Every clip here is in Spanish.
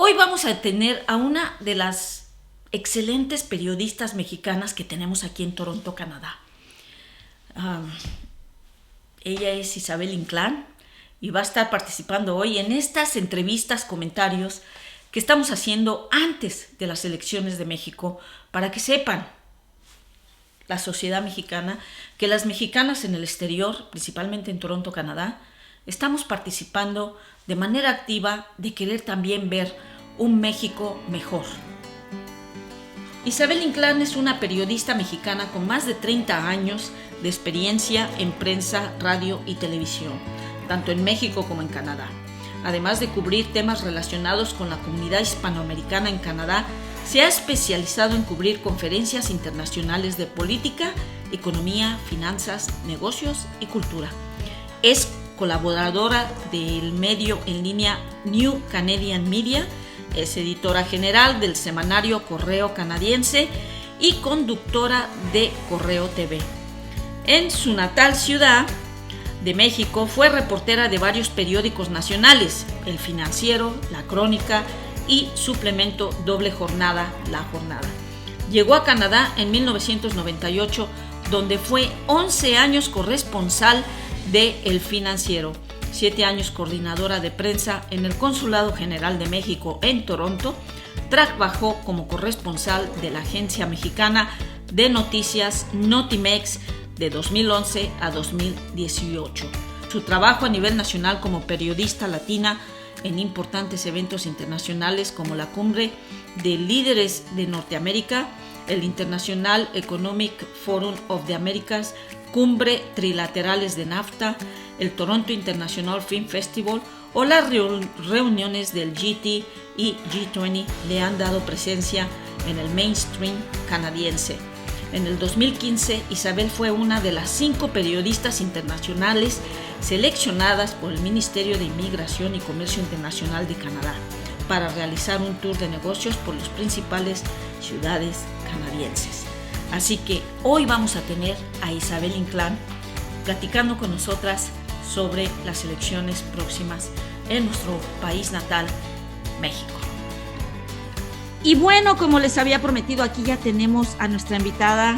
Hoy vamos a tener a una de las excelentes periodistas mexicanas que tenemos aquí en Toronto, Canadá. Um, Ella es Isabel Inclán y va a estar participando hoy en estas entrevistas, comentarios que estamos haciendo antes de las elecciones de México para que sepan la sociedad mexicana que las mexicanas en el exterior, principalmente en Toronto, Canadá, estamos participando de manera activa de querer también ver un México mejor. Isabel Inclán es una periodista mexicana con más de 30 años de experiencia en prensa, radio y televisión, tanto en México como en Canadá. Además de cubrir temas relacionados con la comunidad hispanoamericana en Canadá, se ha especializado en cubrir conferencias internacionales de política, economía, finanzas, negocios y cultura. Es colaboradora del medio en línea New Canadian Media, es editora general del semanario Correo Canadiense y conductora de Correo TV. En su natal ciudad de México fue reportera de varios periódicos nacionales, El Financiero, La Crónica y suplemento Doble Jornada, La Jornada. Llegó a Canadá en 1998, donde fue 11 años corresponsal de El Financiero, 7 años coordinadora de prensa en el Consulado General de México en Toronto. Trabajó como corresponsal de la agencia mexicana de noticias Notimex de 2011 a 2018. Su trabajo a nivel nacional como periodista latina en importantes eventos internacionales como la Cumbre de Líderes de Norteamérica, el International Economic Forum of the Americas, Cumbre Trilaterales de NAFTA, el Toronto International Film Festival o las reuniones del GT y G20 le han dado presencia en el mainstream canadiense. En el 2015, Isabel fue una de las 5 periodistas internacionales seleccionadas por el Ministerio de Inmigración y Comercio Internacional de Canadá para realizar un tour de negocios por las principales ciudades canadienses. Así que hoy vamos a tener a Isabel Inclán platicando con nosotras sobre las elecciones próximas en nuestro país natal, México. Y bueno, como les había prometido, aquí ya tenemos a nuestra invitada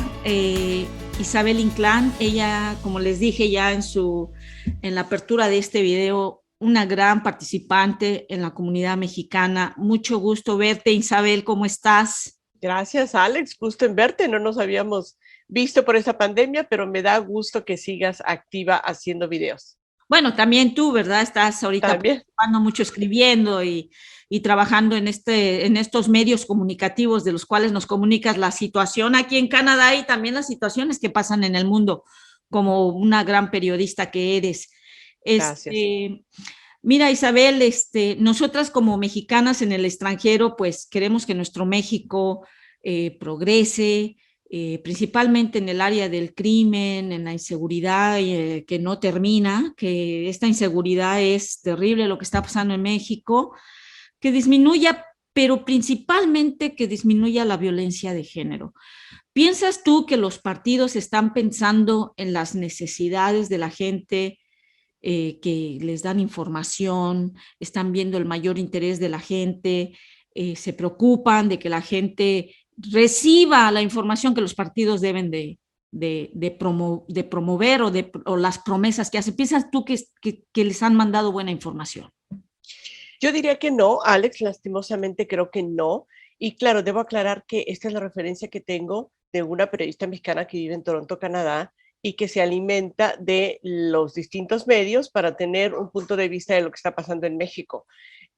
Isabel Inclán. Ella, como les dije ya en la apertura de este video, una gran participante en la comunidad mexicana. Mucho gusto verte, Isabel, ¿cómo estás? Gracias, Alex. Gusto en verte. No nos habíamos visto por esa pandemia, pero me da gusto que sigas activa haciendo videos. Bueno, también tú, ¿verdad? Estás ahorita También. participando mucho, escribiendo y trabajando en estos medios comunicativos de los cuales nos comunicas la situación aquí en Canadá y también las situaciones que pasan en el mundo, como una gran periodista que eres. Gracias. Mira, Isabel, nosotras como mexicanas en el extranjero, pues queremos que nuestro México progrese, principalmente en el área del crimen, en la inseguridad que no termina, que esta inseguridad es terrible lo que está pasando en México, que disminuya, pero principalmente que disminuya la violencia de género. ¿Piensas tú que los partidos están pensando en las necesidades de la gente que les dan información, están viendo el mayor interés de la gente, se preocupan de que la gente reciba la información que los partidos deben de promover o las promesas que hacen? ¿Piensas tú que les han mandado buena información? Yo diría que no, Alex, lastimosamente creo que no. Y claro, debo aclarar que esta es la referencia que tengo de una periodista mexicana que vive en Toronto, Canadá, y que se alimenta de los distintos medios para tener un punto de vista de lo que está pasando en México.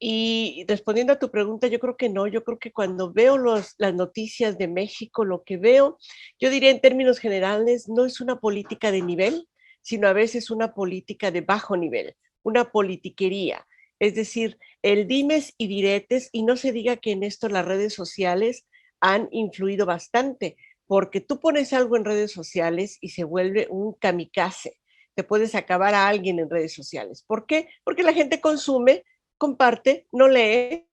Y respondiendo a tu pregunta, yo creo que no, yo creo que cuando veo las noticias de México, lo que veo, yo diría en términos generales, no es una política de nivel, sino a veces una política de bajo nivel, una politiquería. Es decir, el dimes y diretes, y no se diga que en esto las redes sociales han influido bastante, porque tú pones algo en redes sociales y se vuelve un kamikaze. Te puedes acabar a alguien en redes sociales. ¿Por qué? Porque la gente consume, comparte, no lee,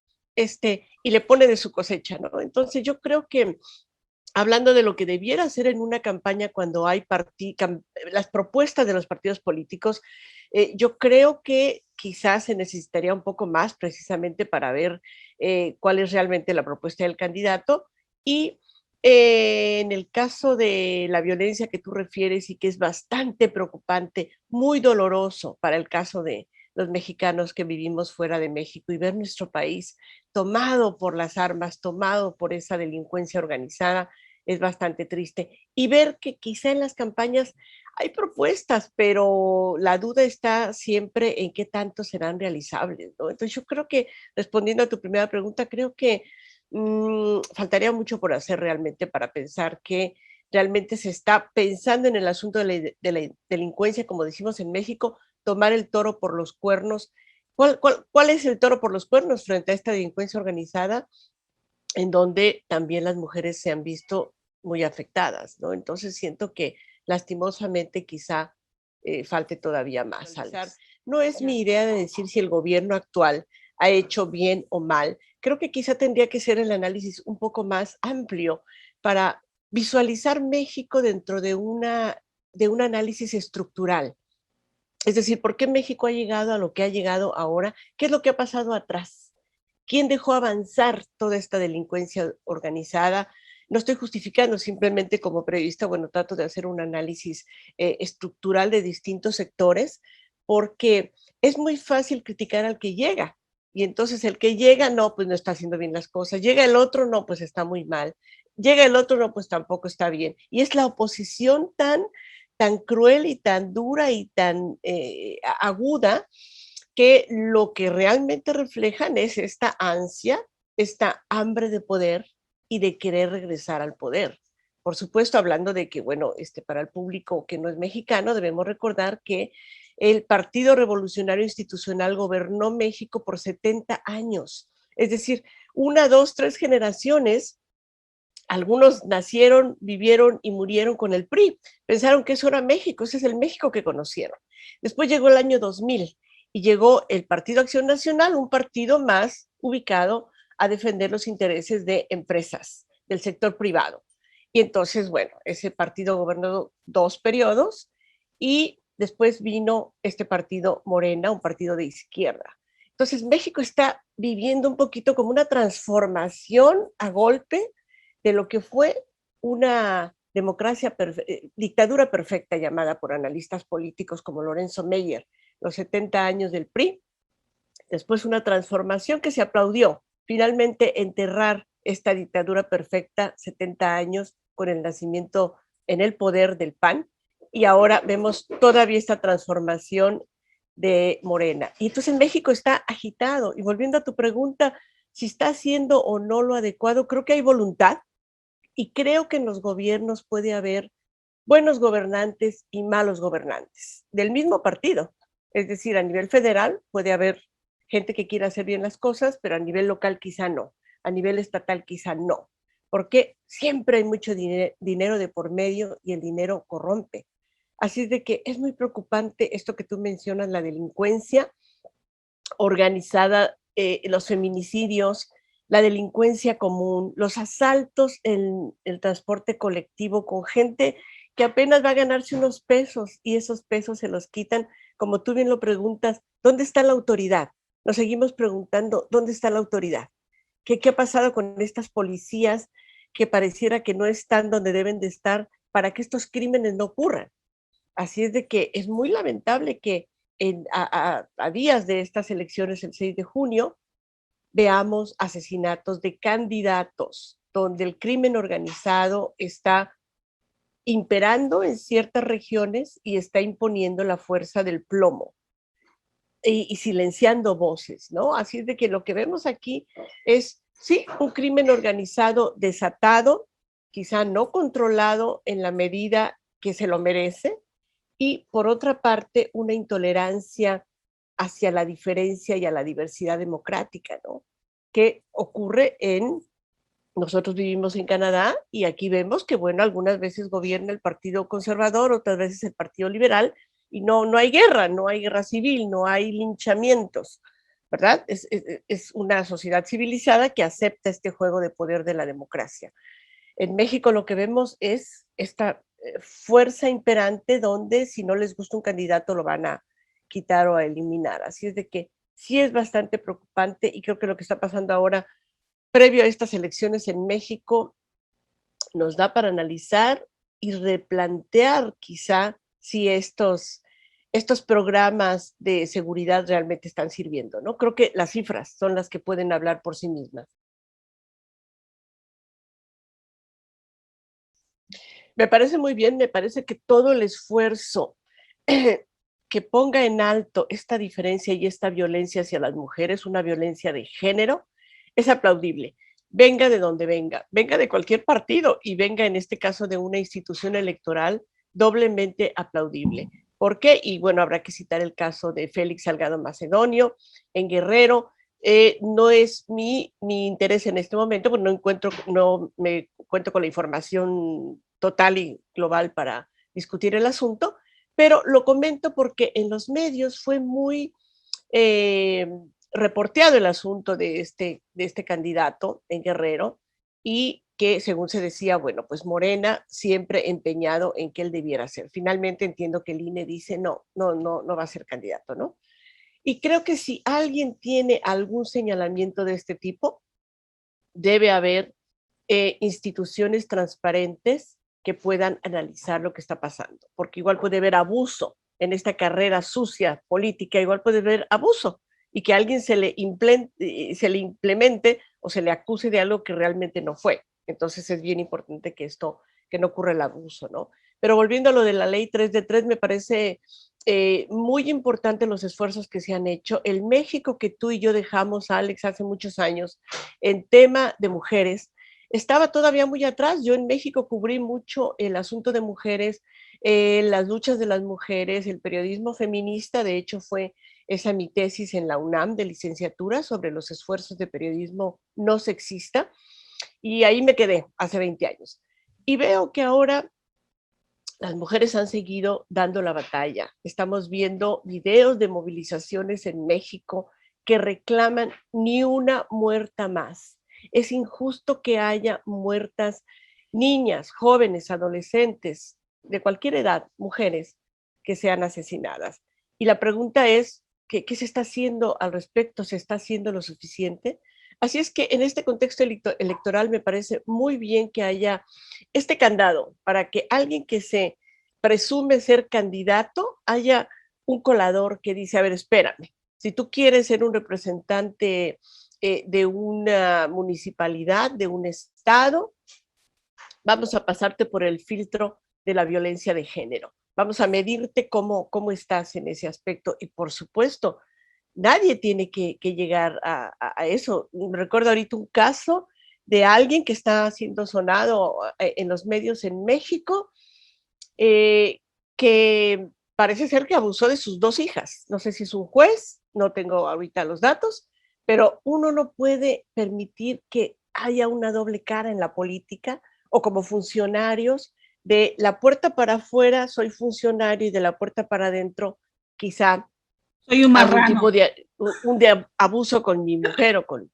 y le pone de su cosecha, ¿no? Entonces yo creo que hablando de lo que debiera hacer en una campaña cuando hay las propuestas de los partidos políticos, yo creo que quizás se necesitaría un poco más precisamente para ver cuál es realmente la propuesta del candidato. Y en el caso de la violencia que tú refieres y que es bastante preocupante, muy doloroso para el caso de los mexicanos que vivimos fuera de México y ver nuestro país tomado por las armas, tomado por esa delincuencia organizada, es bastante triste. Y ver que quizá en las campañas hay propuestas, pero la duda está siempre en qué tanto serán realizables, ¿no? Entonces yo creo que, respondiendo a tu primera pregunta, creo que faltaría mucho por hacer realmente para pensar que realmente se está pensando en el asunto de la delincuencia, como decimos en México, tomar el toro por los cuernos. ¿Cuál es el toro por los cuernos frente a esta delincuencia organizada, en donde también las mujeres se han visto muy afectadas, ¿no? Entonces siento que lastimosamente quizá falte todavía más. Alex. No es mi idea de decir si el gobierno actual ha hecho bien o mal. Creo que quizá tendría que ser el análisis un poco más amplio para visualizar México dentro de un análisis estructural. Es decir, ¿por qué México ha llegado a lo que ha llegado ahora? ¿Qué es lo que ha pasado atrás? ¿Quién dejó avanzar toda esta delincuencia organizada? No estoy justificando, simplemente como periodista, bueno, trato de hacer un análisis estructural de distintos sectores, porque es muy fácil criticar al que llega. Y entonces el que llega, no, pues no está haciendo bien las cosas. Llega el otro, no, pues está muy mal. Llega el otro, no, pues tampoco está bien. Y es la oposición tan cruel y tan dura y tan aguda, que lo que realmente reflejan es esta ansia, esta hambre de poder y de querer regresar al poder. Por supuesto, hablando de que, bueno, para el público que no es mexicano, debemos recordar que el Partido Revolucionario Institucional gobernó México por 70 años. Es decir, una, dos, tres generaciones. Algunos nacieron, vivieron y murieron con el PRI. Pensaron que eso era México, ese es el México que conocieron. Después llegó el año 2000 y llegó el Partido Acción Nacional, un partido más ubicado a defender los intereses de empresas, del sector privado. Y entonces, bueno, ese partido gobernó 2 periodos y después vino este partido Morena, un partido de izquierda. Entonces, México está viviendo un poquito como una transformación a golpe de lo que fue una dictadura perfecta llamada por analistas políticos como Lorenzo Meyer, los 70 años del PRI, después una transformación que se aplaudió, finalmente enterrar esta dictadura perfecta, 70 años con el nacimiento en el poder del PAN, y ahora vemos todavía esta transformación de Morena. Y entonces México está agitado, y volviendo a tu pregunta, si está haciendo o no lo adecuado, creo que hay voluntad, y creo que en los gobiernos puede haber buenos gobernantes y malos gobernantes del mismo partido. Es decir, a nivel federal puede haber gente que quiera hacer bien las cosas, pero a nivel local quizá no, a nivel estatal quizá no, porque siempre hay mucho dinero de por medio y el dinero corrompe. Así es de que es muy preocupante esto que tú mencionas, la delincuencia organizada, los feminicidios, la delincuencia común, los asaltos en el transporte colectivo con gente que apenas va a ganarse unos pesos y esos pesos se los quitan. Como tú bien lo preguntas, ¿dónde está la autoridad? Nos seguimos preguntando, ¿dónde está la autoridad? ¿Qué ha pasado con estas policías que pareciera que no están donde deben de estar para que estos crímenes no ocurran? Así es de que es muy lamentable que a días de estas elecciones, el 6 de junio, veamos asesinatos de candidatos, donde el crimen organizado está imperando en ciertas regiones y está imponiendo la fuerza del plomo y silenciando voces, ¿no? Así es de que lo que vemos aquí es, sí, un crimen organizado desatado, quizá no controlado en la medida que se lo merece, y por otra parte, una intolerancia hacia la diferencia y a la diversidad democrática, ¿no? Que ocurre nosotros vivimos en Canadá y aquí vemos que, bueno, algunas veces gobierna el Partido Conservador, otras veces el Partido Liberal, y no hay guerra, no hay guerra civil, no hay linchamientos, ¿verdad? Es una sociedad civilizada que acepta este juego de poder de la democracia. En México lo que vemos es esta fuerza imperante donde si no les gusta un candidato lo van a quitar o a eliminar. Así es de que sí es bastante preocupante y creo que lo que está pasando ahora, previo a estas elecciones en México, nos da para analizar y replantear quizá si estos programas de seguridad realmente están sirviendo, ¿no? Creo que las cifras son las que pueden hablar por sí mismas. Me parece muy bien, me parece que todo el esfuerzo que ponga en alto esta diferencia y esta violencia hacia las mujeres, una violencia de género, es aplaudible. Venga de donde venga, venga de cualquier partido y venga en este caso de una institución electoral, doblemente aplaudible. ¿Por qué? Y bueno, habrá que citar el caso de Félix Salgado Macedonio en Guerrero. No es mi interés en este momento, porque no me cuento con la información total y global para discutir el asunto, pero lo comento porque en los medios fue muy eh, reporteado el asunto de este candidato en Guerrero y que según se decía, bueno, pues Morena siempre empeñado en que él debiera ser. Finalmente entiendo que el INE dice no va a ser candidato, ¿no? Y creo que si alguien tiene algún señalamiento de este tipo, debe haber instituciones transparentes que puedan analizar lo que está pasando, porque igual puede haber abuso en esta carrera sucia política, igual puede haber abuso y que a alguien se le implemente o se le acuse de algo que realmente no fue. Entonces es bien importante que no ocurra el abuso, ¿no? Pero volviendo a lo de la ley 3 de 3, me parece muy importante los esfuerzos que se han hecho. El México que tú y yo dejamos, Alex, hace muchos años, en tema de mujeres, estaba todavía muy atrás. Yo en México cubrí mucho el asunto de mujeres, las luchas de las mujeres, el periodismo feminista. De hecho, fue esa mi tesis en la UNAM de licenciatura sobre los esfuerzos de periodismo no sexista. Y ahí me quedé hace 20 años. Y veo que ahora las mujeres han seguido dando la batalla. Estamos viendo videos de movilizaciones en México que reclaman ni una muerta más. Es injusto que haya muertas niñas, jóvenes, adolescentes, de cualquier edad, mujeres que sean asesinadas. Y la pregunta es, ¿qué se está haciendo al respecto? ¿Se está haciendo lo suficiente? Así es que en este contexto electoral me parece muy bien que haya este candado para que alguien que se presume ser candidato haya un colador que dice, a ver, espérame, si tú quieres ser un representante de una municipalidad, de un estado, vamos a pasarte por el filtro de la violencia de género. Vamos a medirte cómo estás en ese aspecto. Y por supuesto, nadie tiene que llegar a eso. Recuerdo ahorita un caso de alguien que está siendo sonado en los medios en México, que parece ser que abusó de sus dos hijas. No sé si es un juez, no tengo ahorita los datos, pero uno no puede permitir que haya una doble cara en la política o como funcionarios, de la puerta para afuera soy funcionario y de la puerta para adentro quizá Soy un algún marrano. tipo de abuso con mi mujer o con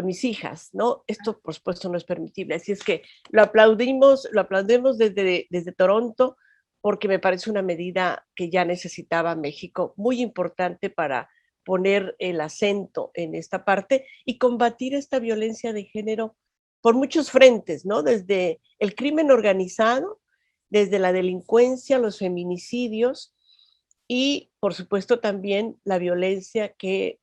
mis hijas, ¿no? Esto, por supuesto, no es permitible. Así es que lo aplaudimos desde Toronto, porque me parece una medida que ya necesitaba México, muy importante para poner el acento en esta parte y combatir esta violencia de género por muchos frentes, ¿no? Desde el crimen organizado, desde la delincuencia, los feminicidios y, por supuesto, también la violencia que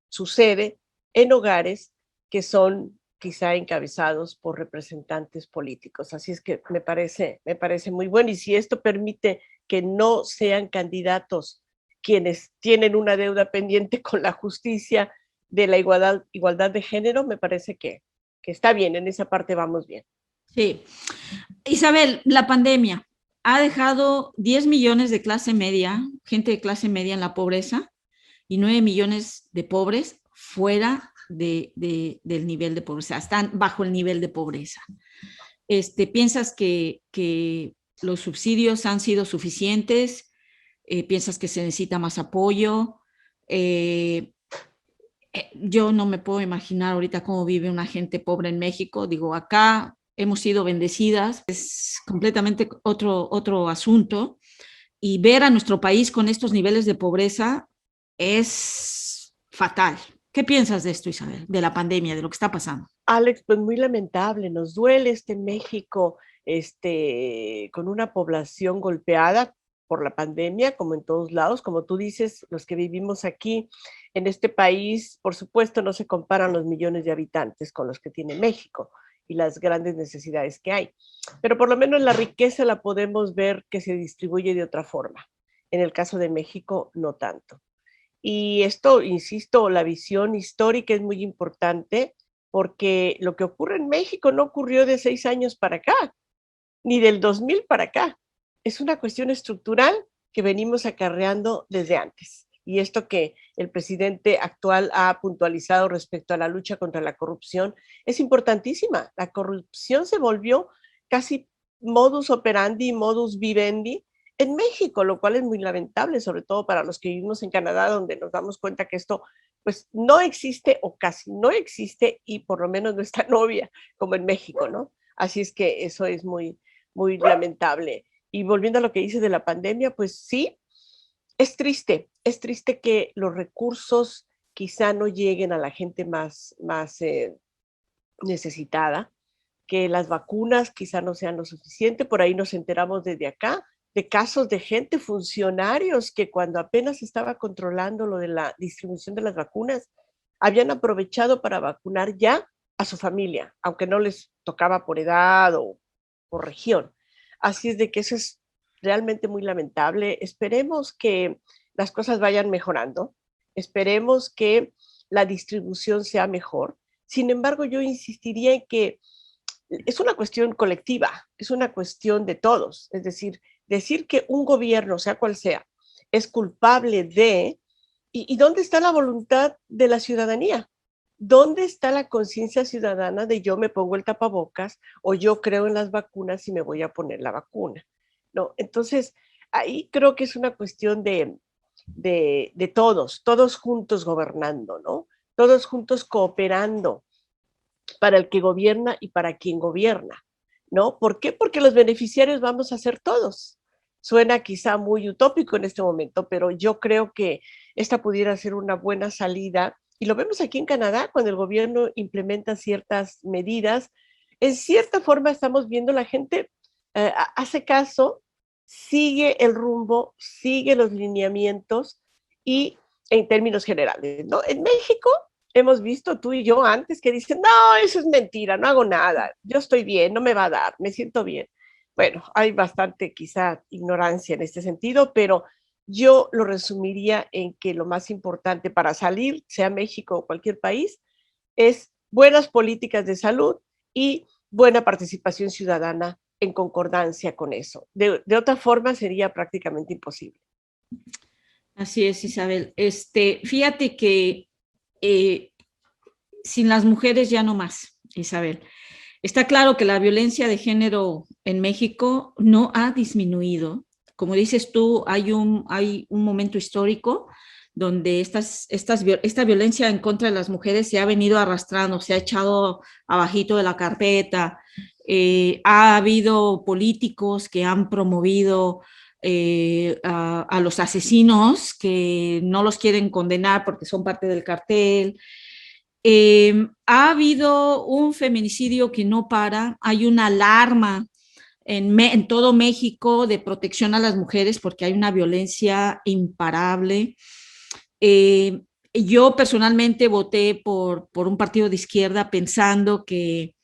sucede en hogares que son quizá encabezados por representantes políticos. Así es que me parece muy bueno. Y si esto permite que no sean candidatos quienes tienen una deuda pendiente con la justicia de la igualdad de género, me parece que está bien, en esa parte vamos bien. Sí. Isabel, la pandemia ha dejado 10 millones de clase media, gente de clase media en la pobreza y 9 millones de pobres fuera del nivel de pobreza, están bajo el nivel de pobreza. ¿Piensas que los subsidios han sido suficientes? ¿Piensas que se necesita más apoyo? Yo no me puedo imaginar ahorita cómo vive una gente pobre en México. Digo, acá hemos sido bendecidas, es completamente otro asunto. Y ver a nuestro país con estos niveles de pobreza es fatal. ¿Qué piensas de esto, Isabel, de la pandemia, de lo que está pasando? Alex, pues muy lamentable, nos duele México, con una población golpeada por la pandemia, como en todos lados, como tú dices, los que vivimos aquí en este país, por supuesto, no se comparan los millones de habitantes con los que tiene México y las grandes necesidades que hay, pero por lo menos la riqueza la podemos ver que se distribuye de otra forma. En el caso de México, no tanto. Y esto, insisto, la visión histórica es muy importante porque lo que ocurre en México no ocurrió de 6 años para acá, ni del 2000 para acá. Es una cuestión estructural que venimos acarreando desde antes. Y esto que el presidente actual ha puntualizado respecto a la lucha contra la corrupción es importantísima. La corrupción se volvió casi modus operandi, modus vivendi en México, lo cual es muy lamentable, sobre todo para los que vivimos en Canadá, donde nos damos cuenta que esto pues no existe o casi no existe y por lo menos no está novia como en México, ¿no? Así es que eso es muy, muy lamentable. Y volviendo a lo que dices de la pandemia, pues sí, es triste que los recursos quizá no lleguen a la gente más necesitada, que las vacunas quizá no sean lo suficiente. Por ahí nos enteramos desde acá de casos de gente, funcionarios, que cuando apenas estaba controlando lo de la distribución de las vacunas, habían aprovechado para vacunar ya a su familia, aunque no les tocaba por edad o por región. Así es de que eso es realmente muy lamentable. Esperemos que las cosas vayan mejorando, esperemos que la distribución sea mejor. Sin embargo, yo insistiría en que es una cuestión colectiva, es una cuestión de todos. Es decir que un gobierno, sea cual sea, es culpable de, ¿y dónde está la voluntad de la ciudadanía? ¿Dónde está la conciencia ciudadana de yo me pongo el tapabocas o yo creo en las vacunas y me voy a poner la vacuna? ¿No? Entonces, ahí creo que es una cuestión de todos juntos gobernando, ¿no? Todos juntos cooperando para el que gobierna y para quien gobierna, ¿no? ¿Por qué? Porque los beneficiarios vamos a ser todos. Suena quizá muy utópico en este momento, pero yo creo que esta pudiera ser una buena salida. Y lo vemos aquí en Canadá, cuando el gobierno implementa ciertas medidas. En cierta forma estamos viendo la gente hace caso, sigue el rumbo, sigue los lineamientos y en términos generales, ¿no? En México hemos visto tú y yo antes que dicen, no, eso es mentira, no hago nada, yo estoy bien, no me va a dar, me siento bien. Bueno, hay bastante quizá ignorancia en este sentido, pero yo lo resumiría en que lo más importante para salir, sea México o cualquier país, es buenas políticas de salud y buena participación ciudadana en concordancia con eso. De otra forma sería prácticamente imposible. Así es, Isabel. Fíjate que eh, sin las mujeres ya no más, Isabel. Está claro que la violencia de género en México no ha disminuido. Como dices tú, hay un momento histórico donde esta violencia en contra de las mujeres se ha venido arrastrando, se ha echado abajito de la carpeta. Ha habido políticos que han promovido a los asesinos, que no los quieren condenar porque son parte del cartel. Ha habido un feminicidio que no para, hay una alarma en todo México de protección a las mujeres porque hay una violencia imparable. Yo personalmente voté por un partido de izquierda pensando que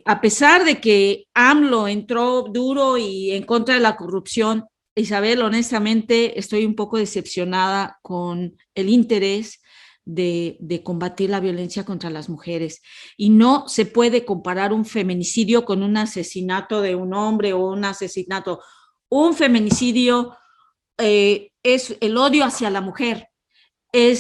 a pesar de que AMLO entró duro y en contra de la corrupción, Isabel, honestamente estoy un poco decepcionada con el interés de combatir la violencia contra las mujeres. Y no se puede comparar un feminicidio con un asesinato de un hombre o un asesinato. Un feminicidio es el odio hacia la mujer.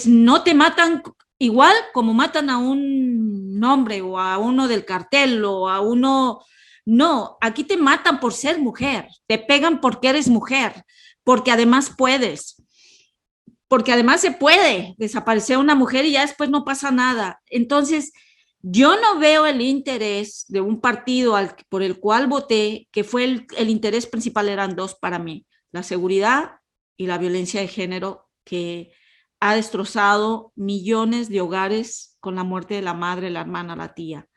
No te matan igual como matan a un hombre o a uno del cartel o a uno. No, aquí te matan por ser mujer, te pegan porque eres mujer, porque además puedes, porque además se puede desaparecer una mujer y ya después no pasa nada. Entonces, yo no veo el interés de un partido por el cual voté, que fue el interés principal, eran dos para mí, la seguridad y la violencia de género, que ha destrozado millones de hogares con la muerte de la madre, la hermana, la tía.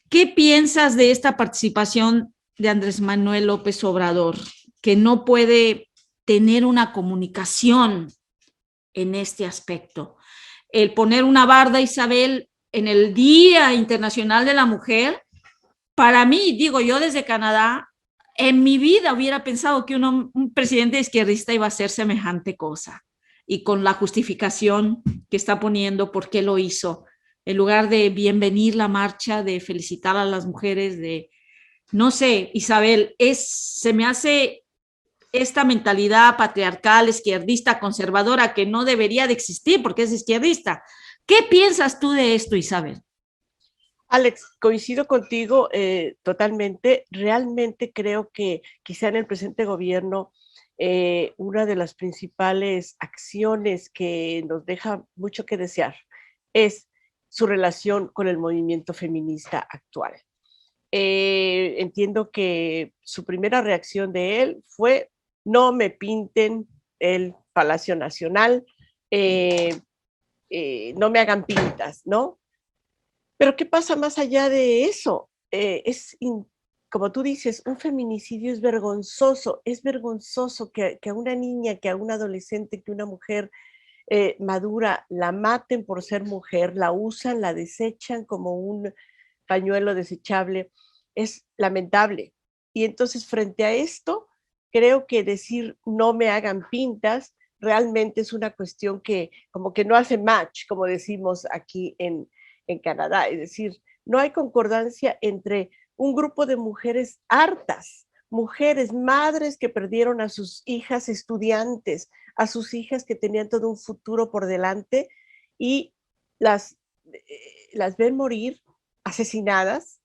¿Qué piensas de esta participación de Andrés Manuel López Obrador, que no puede tener una comunicación en este aspecto? El poner una barda, Isabel, en el Día Internacional de la Mujer, para mí, digo yo desde Canadá, en mi vida hubiera pensado que un presidente izquierdista iba a hacer semejante cosa, y con la justificación que está poniendo por qué lo hizo, en lugar de bienvenir la marcha, de felicitar a las mujeres, de, no sé, Isabel, se me hace esta mentalidad patriarcal, izquierdista, conservadora, que no debería de existir porque es izquierdista. ¿Qué piensas tú de esto, Isabel? Alex, coincido contigo totalmente. Realmente creo que quizá en el presente gobierno una de las principales acciones que nos deja mucho que desear es su relación con el movimiento feminista actual. Entiendo que su primera reacción de él fue: no me pinten el Palacio Nacional, eh, no me hagan pintas, ¿no? Pero ¿qué pasa más allá de eso? Como tú dices, un feminicidio es vergonzoso que a una niña, que a una adolescente, que una mujer madura la maten por ser mujer, la usan, la desechan como un pañuelo desechable. Es lamentable. Y entonces, frente a esto, creo que decir no me hagan pintas realmente es una cuestión que como que no hace match, como decimos aquí en Canadá. Es decir, no hay concordancia entre un grupo de mujeres hartas, mujeres, madres que perdieron a sus hijas estudiantes, a sus hijas que tenían todo un futuro por delante, y las, las ven morir asesinadas.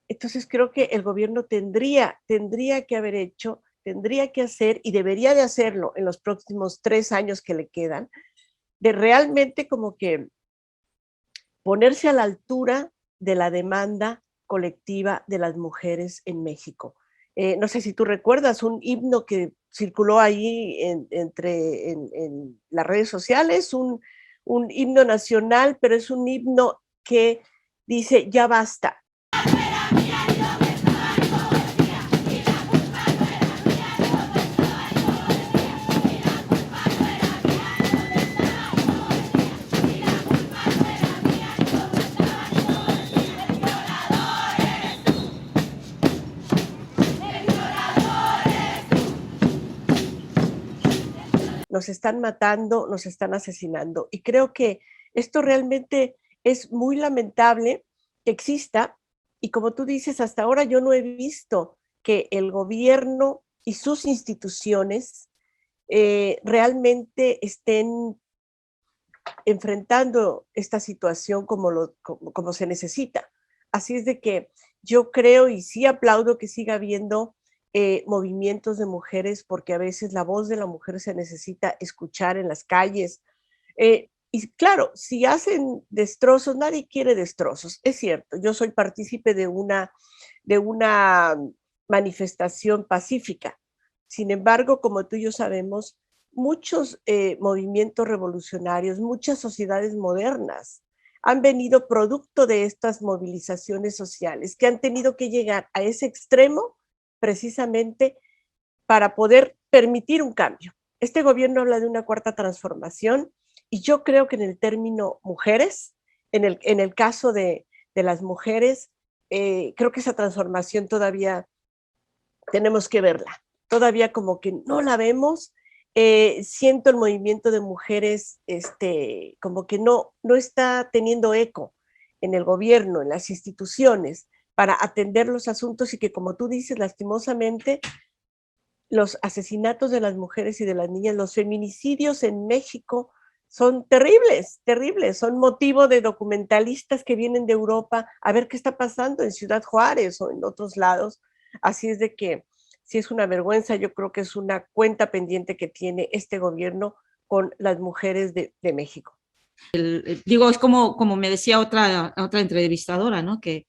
Entonces creo que el gobierno tendría que haber hecho, tendría que hacer y debería de hacerlo en los próximos 3 años que le quedan, de realmente como que ponerse a la altura de la demanda colectiva de las mujeres en México. No sé si tú recuerdas un himno que circuló ahí en las redes sociales, un himno nacional, pero es un himno que dice: ya basta. Nos están matando, nos están asesinando. Y creo que esto realmente es muy lamentable que exista. Y como tú dices, hasta ahora yo no he visto que el gobierno y sus instituciones realmente estén enfrentando esta situación como se necesita. Así es de que yo creo y sí aplaudo que siga habiendo movimientos de mujeres, porque a veces la voz de la mujer se necesita escuchar en las calles. Y claro, si hacen destrozos, nadie quiere destrozos, es cierto. Yo soy partícipe de una manifestación pacífica. Sin embargo, como tú y yo sabemos, muchos movimientos revolucionarios, muchas sociedades modernas han venido producto de estas movilizaciones sociales que han tenido que llegar a ese extremo precisamente para poder permitir un cambio. Este gobierno habla de una cuarta transformación y yo creo que en el término mujeres, en el caso de las mujeres, creo que esa transformación todavía tenemos que verla. Todavía como que no la vemos. Siento el movimiento de mujeres como que no está teniendo eco en el gobierno, en las instituciones, para atender los asuntos, y que, como tú dices, lastimosamente, los asesinatos de las mujeres y de las niñas, los feminicidios en México son terribles, terribles, son motivo de documentalistas que vienen de Europa a ver qué está pasando en Ciudad Juárez o en otros lados. Así es de que sí es una vergüenza. Yo creo que es una cuenta pendiente que tiene este gobierno con las mujeres de México. Digo, es como me decía otra entrevistadora, ¿no? Que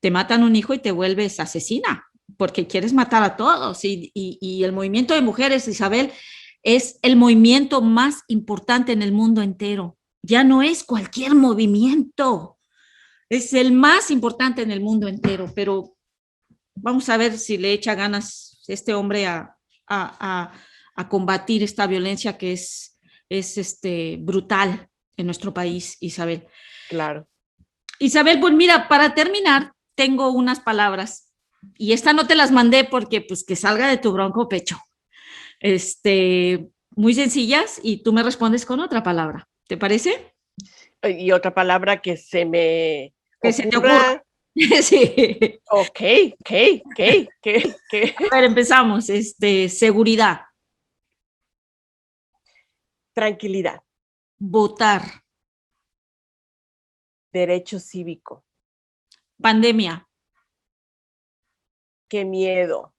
te matan un hijo y te vuelves asesina porque quieres matar a todos. Y el movimiento de mujeres, Isabel, es el movimiento más importante en el mundo entero. Ya no es cualquier movimiento, es el más importante en el mundo entero, pero vamos a ver si le echa ganas este hombre a combatir esta violencia que es brutal en nuestro país, Isabel. Claro. Isabel, pues mira, para terminar, tengo unas palabras y esta no te las mandé porque pues que salga de tu bronco pecho. Muy sencillas y tú me respondes con otra palabra. ¿Te parece? Y otra palabra que se me que se te ocurra. Sí. Ok. A ver, empezamos. Seguridad. Tranquilidad. Votar. Derecho cívico. Pandemia. Qué miedo.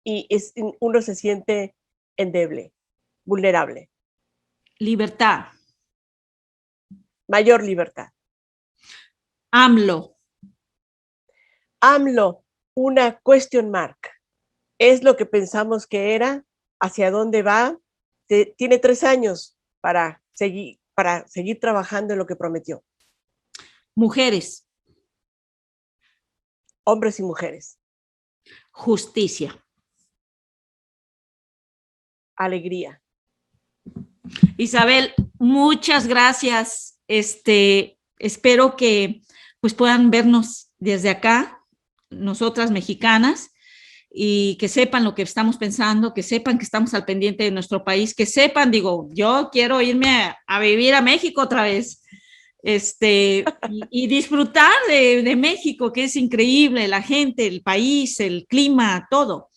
Y uno se siente endeble, vulnerable. Libertad. Mayor libertad. AMLO. AMLO, una question mark. ¿Es lo que pensamos que era? ¿Hacia dónde va? Tiene 3 años para seguir trabajando en lo que prometió. Mujeres. Hombres y mujeres. Justicia. Alegría. Isabel, muchas gracias. Espero que pues puedan vernos desde acá, nosotras mexicanas, y que sepan lo que estamos pensando, que sepan que estamos al pendiente de nuestro país, que sepan, yo quiero irme a vivir a México otra vez, y disfrutar de México, que es increíble, la gente, el país, el clima, todo.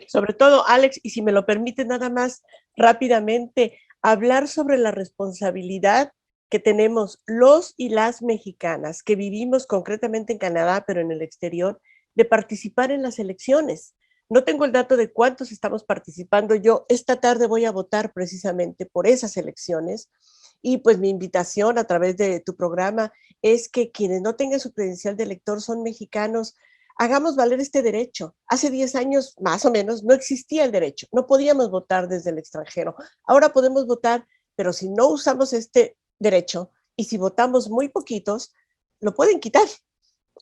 Sobre todo, Alex, y si me lo permite nada más rápidamente, hablar sobre la responsabilidad que tenemos los y las mexicanas que vivimos concretamente en Canadá, pero en el exterior, de participar en las elecciones. No tengo el dato de cuántos estamos participando. Yo esta tarde voy a votar precisamente por esas elecciones y pues mi invitación a través de tu programa es que quienes no tengan su credencial de elector son mexicanos, hagamos valer este derecho. Hace 10 años, más o menos, no existía el derecho. No podíamos votar desde el extranjero. Ahora podemos votar, pero si no usamos este derecho y si votamos muy poquitos, lo pueden quitar.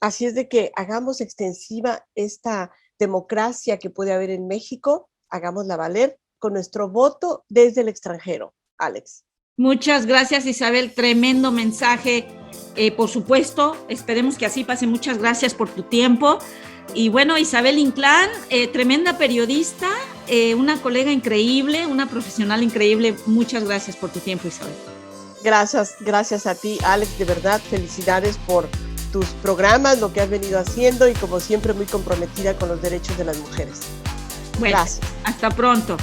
Así es de que hagamos extensiva esta democracia que puede haber en México, hagámosla valer con nuestro voto desde el extranjero. Alex. Muchas gracias, Isabel. Tremendo mensaje. Por supuesto, esperemos que así pase. Muchas gracias por tu tiempo. Y bueno, Isabel Inclán, tremenda periodista, una colega increíble, una profesional increíble. Muchas gracias por tu tiempo, Isabel. Gracias a ti, Alex. De verdad, felicidades por tus programas, lo que has venido haciendo y como siempre muy comprometida con los derechos de las mujeres. Bueno, gracias. Hasta pronto.